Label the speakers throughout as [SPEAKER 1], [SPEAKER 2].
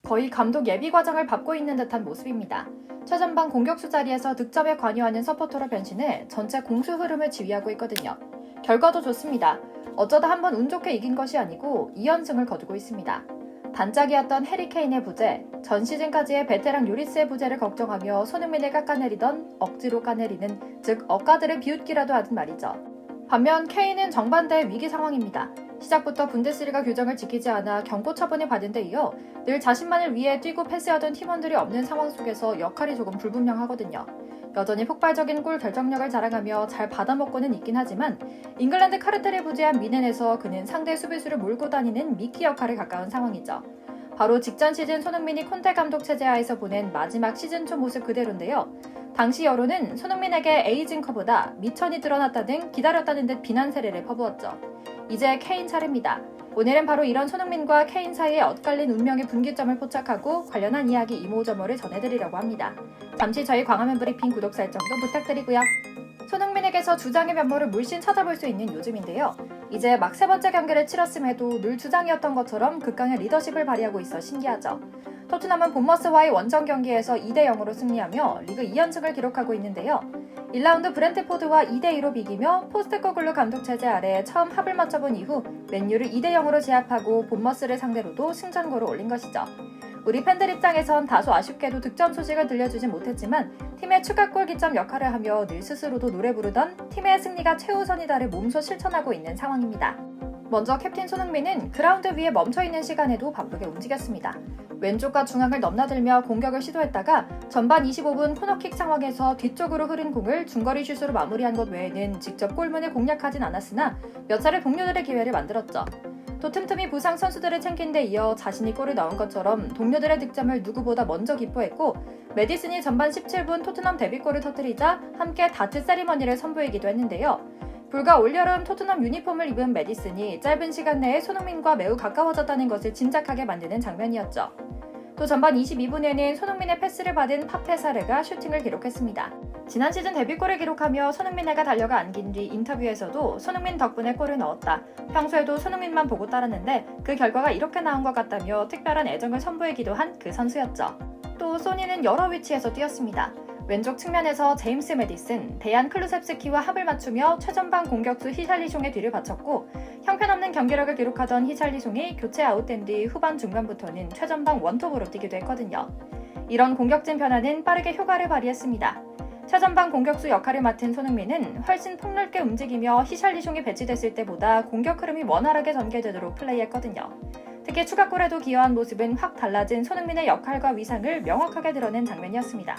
[SPEAKER 1] 거의 감독 예비 과정을 밟고 있는 듯한 모습입니다. 최전방 공격수 자리에서 득점에 관여하는 서포터로 변신해 전체 공수 흐름을 지휘하고 있거든요. 결과도 좋습니다. 어쩌다 한번 운 좋게 이긴 것이 아니고 2연승을 거두고 있습니다. 단짝이었던 해리 케인의 부재, 전 시즌까지의 베테랑 요리스의 부재를 걱정하며 손흥민을 깎아내리던 억지로 까내리는, 즉 억가들을 비웃기라도 하든 말이죠. 반면 케인은 정반대의 위기 상황입니다. 시작부터 분데스리가 규정을 지키지 않아 경고 처분을 받은 데 이어 늘 자신만을 위해 뛰고 패스하던 팀원들이 없는 상황 속에서 역할이 조금 불분명하거든요. 여전히 폭발적인 골 결정력을 자랑하며 잘 받아먹고는 있긴 하지만 잉글랜드 카르텔에 부재한 미넨에서 그는 상대 수비수를 몰고 다니는 미키 역할에 가까운 상황이죠. 바로 직전 시즌 손흥민이 콘테 감독 체제하에서 보낸 마지막 시즌 초 모습 그대로인데요. 당시 여론은 손흥민에게 에이징커보다 미천이 드러났다 등 기다렸다는 듯 비난 세례를 퍼부었죠. 이제 케인 차례입니다. 오늘은 바로 이런 손흥민과 케인 사이에 엇갈린 운명의 분기점을 포착하고 관련한 이야기 이모저모를 전해드리려고 합니다. 잠시 저희 광화문 브리핑 구독 설정도 부탁드리고요. 손흥민에게서 주장의 면모를 물씬 찾아볼 수 있는 요즘인데요. 이제 막 세 번째 경기를 치렀음에도 늘 주장이었던 것처럼 극강의 리더십을 발휘하고 있어 신기하죠. 토트넘은 본머스와의 원정 경기에서 2대0으로 승리하며 리그 2연승을 기록하고 있는데요. 1라운드 브렌트포드와 2대2로 비기며 포스테코글루 감독 체제 아래 처음 합을 맞춰본 이후 맨유를 2대0으로 제압하고 본머스를 상대로도 승전골을 올린 것이죠. 우리 팬들 입장에선 다소 아쉽게도 득점 소식을 들려주진 못했지만 팀의 추가골 기점 역할을 하며 늘 스스로도 노래 부르던 팀의 승리가 최우선이다를 몸소 실천하고 있는 상황입니다. 먼저 캡틴 손흥민은 그라운드 위에 멈춰있는 시간에도 바쁘게 움직였습니다. 왼쪽과 중앙을 넘나들며 공격을 시도했다가 전반 25분 코너킥 상황에서 뒤쪽으로 흐른 공을 중거리 슛으로 마무리한 것 외에는 직접 골문을 공략하진 않았으나 몇 차례 동료들의 기회를 만들었죠. 또 틈틈이 부상 선수들을 챙긴 데 이어 자신이 골을 넣은 것처럼 동료들의 득점을 누구보다 먼저 기뻐했고 메디슨이 전반 17분 토트넘 데뷔골을 터뜨리자 함께 다트 세리머니를 선보이기도 했는데요. 불과 올여름 토트넘 유니폼을 입은 메디슨이 짧은 시간 내에 손흥민과 매우 가까워졌다는 것을 짐작하게 만드는 장면이었죠. 또 전반 22분에는 손흥민의 패스를 받은 파페사르가 슈팅을 기록했습니다. 지난 시즌 데뷔골을 기록하며 손흥민에게 달려가 안긴 뒤 인터뷰에서도 손흥민 덕분에 골을 넣었다. 평소에도 손흥민만 보고 따랐는데 그 결과가 이렇게 나온 것 같다며 특별한 애정을 선보이기도 한 그 선수였죠. 또 소니는 여러 위치에서 뛰었습니다. 왼쪽 측면에서 제임스 메디슨, 데얀 클루셉스키와 합을 맞추며 최전방 공격수 히샬리숑의 뒤를 바쳤고 형편없는 경기력을 기록하던 히샬리숑이 교체 아웃된 뒤 후반 중반부터는 최전방 원톱으로 뛰기도 했거든요. 이런 공격진 변화는 빠르게 효과를 발휘했습니다. 최전방 공격수 역할을 맡은 손흥민은 훨씬 폭넓게 움직이며 히샬리숑이 배치됐을 때보다 공격 흐름이 원활하게 전개되도록 플레이했거든요. 특히 추가골에도 기여한 모습은 확 달라진 손흥민의 역할과 위상을 명확하게 드러낸 장면이었습니다.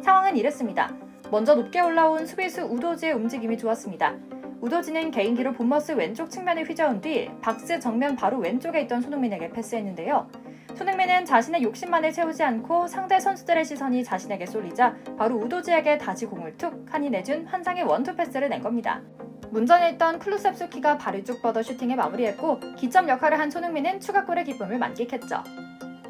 [SPEAKER 1] 상황은 이랬습니다. 먼저 높게 올라온 수비수 우도지의 움직임이 좋았습니다. 우도지는 개인기로 본머스 왼쪽 측면에 휘저은 뒤 박스 정면 바로 왼쪽에 있던 손흥민에게 패스했는데요. 손흥민은 자신의 욕심만을 채우지 않고 상대 선수들의 시선이 자신에게 쏠리자 바로 우도지에게 다시 공을 툭 하니 내준 환상의 원투 패스를 낸 겁니다. 문전에 있던 클루셉스키가 발을 쭉 뻗어 슈팅에 마무리했고 기점 역할을 한 손흥민은 추가골의 기쁨을 만끽했죠.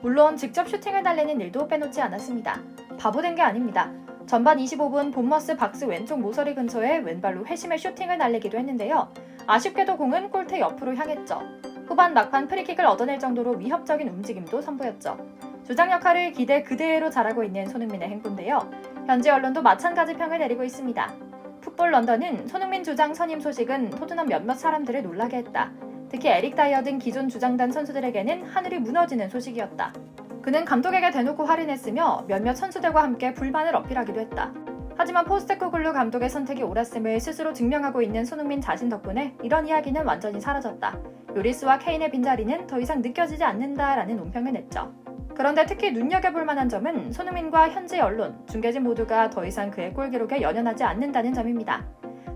[SPEAKER 1] 물론 직접 슈팅을 날리는 일도 빼놓지 않았습니다. 바보된 게 아닙니다. 전반 25분 본머스 박스 왼쪽 모서리 근처에 왼발로 회심의 슈팅을 날리기도 했는데요. 아쉽게도 공은 골대 옆으로 향했죠. 후반 막판 프리킥을 얻어낼 정도로 위협적인 움직임도 선보였죠. 주장 역할을 기대 그대로 잘하고 있는 손흥민의 행보인데요. 현지 언론도 마찬가지 평을 내리고 있습니다. 풋볼 런던은 손흥민 주장 선임 소식은 토트넘 몇몇 사람들을 놀라게 했다. 특히 에릭 다이어 등 기존 주장단 선수들에게는 하늘이 무너지는 소식이었다. 그는 감독에게 대놓고 화를 냈으며 몇몇 선수들과 함께 불만을 어필하기도 했다. 하지만 포스테코글루 감독의 선택이 옳았음을 스스로 증명하고 있는 손흥민 자신 덕분에 이런 이야기는 완전히 사라졌다. 요리스와 케인의 빈자리는 더 이상 느껴지지 않는다라는 논평을 냈죠. 그런데 특히 눈여겨볼 만한 점은 손흥민과 현지 언론, 중계진 모두가 더 이상 그의 골 기록에 연연하지 않는다는 점입니다.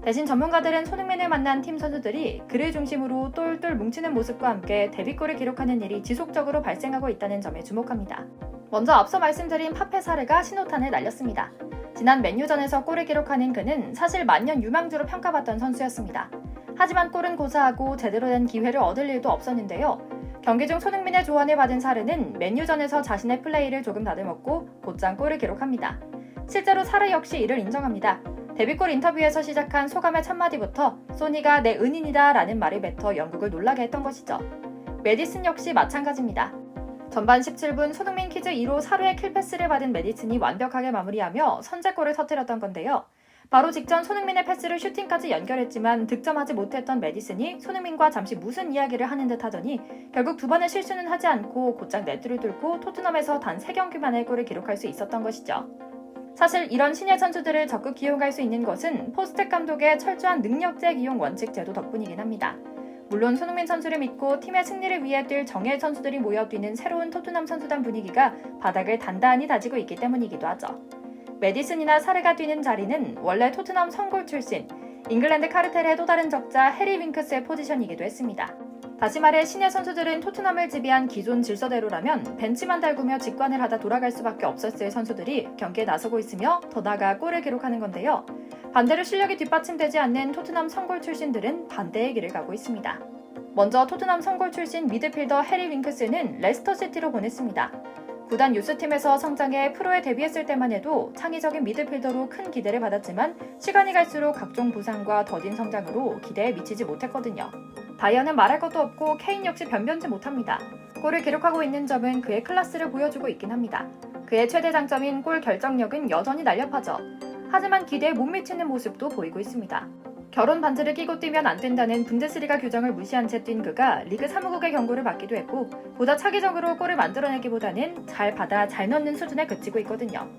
[SPEAKER 1] 대신 전문가들은 손흥민을 만난 팀 선수들이 그를 중심으로 똘똘 뭉치는 모습과 함께 데뷔골을 기록하는 일이 지속적으로 발생하고 있다는 점에 주목합니다. 먼저 앞서 말씀드린 파페사르가 신호탄을 날렸습니다. 지난 맨유전에서 골을 기록하는 그는 사실 만년 유망주로 평가받던 선수였습니다. 하지만 골은 고사하고 제대로 된 기회를 얻을 일도 없었는데요. 경기 중 손흥민의 조언을 받은 사르는 맨유전에서 자신의 플레이를 조금 다듬었고 곧장 골을 기록합니다. 실제로 사르 역시 이를 인정합니다. 데뷔골 인터뷰에서 시작한 소감의 첫마디부터 소니가 내 은인이다 라는 말을 뱉어 영국을 놀라게 했던 것이죠. 메디슨 역시 마찬가지입니다. 전반 17분 손흥민 퀴즈 2로 사루의 킬패스를 받은 메디슨이 완벽하게 마무리하며 선제골을 터뜨렸던 건데요. 바로 직전 손흥민의 패스를 슈팅까지 연결했지만 득점하지 못했던 메디슨이 손흥민과 잠시 무슨 이야기를 하는 듯 하더니 결국 두 번의 실수는 하지 않고 곧장 네트를 뚫고 토트넘에서 단 3경기 만에 골을 기록할 수 있었던 것이죠. 사실 이런 신예 선수들을 적극 기용할 수 있는 것은 포스텍 감독의 철저한 능력제 기용 원칙 제도 덕분이긴 합니다. 물론 손흥민 선수를 믿고 팀의 승리를 위해 뛸 정예 선수들이 모여 뛰는 새로운 토트넘 선수단 분위기가 바닥을 단단히 다지고 있기 때문이기도 하죠. 메디슨이나 사르가 뛰는 자리는 원래 토트넘 선골 출신, 잉글랜드 카르텔의 또 다른 적자 해리 윙크스의 포지션이기도 했습니다. 다시 말해 신예 선수들은 토트넘을 지배한 기존 질서대로라면 벤치만 달구며 직관을 하다 돌아갈 수밖에 없었을 선수들이 경기에 나서고 있으며 더 나아가 골을 기록하는 건데요. 반대로 실력이 뒷받침되지 않는 토트넘 선골 출신들은 반대의 길을 가고 있습니다. 먼저 토트넘 선골 출신 미드필더 해리 윙크스는 레스터시티로 보냈습니다. 구단 유스팀에서 성장해 프로에 데뷔했을 때만 해도 창의적인 미드필더로 큰 기대를 받았지만 시간이 갈수록 각종 부상과 더딘 성장으로 기대에 미치지 못했거든요. 다이어는 말할 것도 없고 케인 역시 변변치 못합니다. 골을 기록하고 있는 점은 그의 클래스를 보여주고 있긴 합니다. 그의 최대 장점인 골 결정력은 여전히 날렵하죠. 하지만 기대에 못 미치는 모습도 보이고 있습니다. 결혼 반지를 끼고 뛰면 안 된다는 분데스리가 규정을 무시한 채 뛴 그가 리그 사무국의 경고를 받기도 했고 보다 차기적으로 골을 만들어내기보다는 잘 받아 잘 넣는 수준에 그치고 있거든요.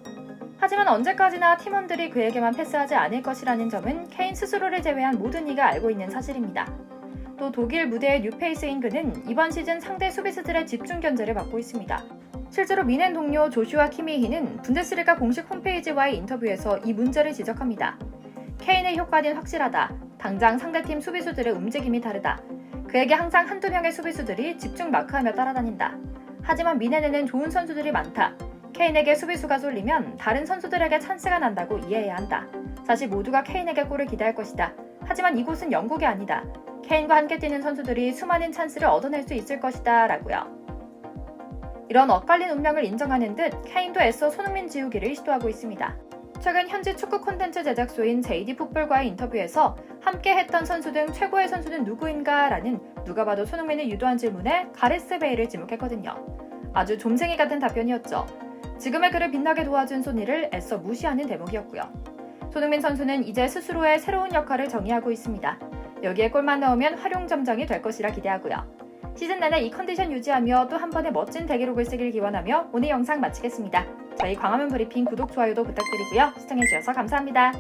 [SPEAKER 1] 하지만 언제까지나 팀원들이 그에게만 패스하지 않을 것이라는 점은 케인 스스로를 제외한 모든 이가 알고 있는 사실입니다. 또 독일 무대의 뉴페이스인 그는 이번 시즌 상대 수비수들의 집중 견제를 받고 있습니다. 실제로 미넨 동료 조슈아 키미히는 분데스리가 공식 홈페이지와의 인터뷰에서 이 문제를 지적합니다. 케인의 효과는 확실하다. 당장 상대팀 수비수들의 움직임이 다르다. 그에게 항상 한두 명의 수비수들이 집중 마크하며 따라다닌다. 하지만 미넨에는 좋은 선수들이 많다. 케인에게 수비수가 쏠리면 다른 선수들에게 찬스가 난다고 이해해야 한다. 사실 모두가 케인에게 골을 기대할 것이다. 하지만 이곳은 영국이 아니다. 케인과 함께 뛰는 선수들이 수많은 찬스를 얻어낼 수 있을 것이다 라고요. 이런 엇갈린 운명을 인정하는 듯 케인도 애써 손흥민 지우기를 시도하고 있습니다. 최근 현지 축구 콘텐츠 제작소인 JD풋볼과의 인터뷰에서 함께 했던 선수 등 최고의 선수는 누구인가? 라는 누가 봐도 손흥민을 유도한 질문에 가레스 베일을 지목했거든요. 아주 좀생이 같은 답변이었죠. 지금의 그를 빛나게 도와준 소니를 애써 무시하는 대목이었고요. 손흥민 선수는 이제 스스로의 새로운 역할을 정의하고 있습니다. 여기에 골만 넣으면 활용점정이 될 것이라 기대하고요. 시즌 내내 이 컨디션 유지하며 또 한 번의 멋진 대기록을 쓰길 기원하며 오늘 영상 마치겠습니다. 저희 광화문 브리핑 구독, 좋아요도 부탁드리고요. 시청해주셔서 감사합니다.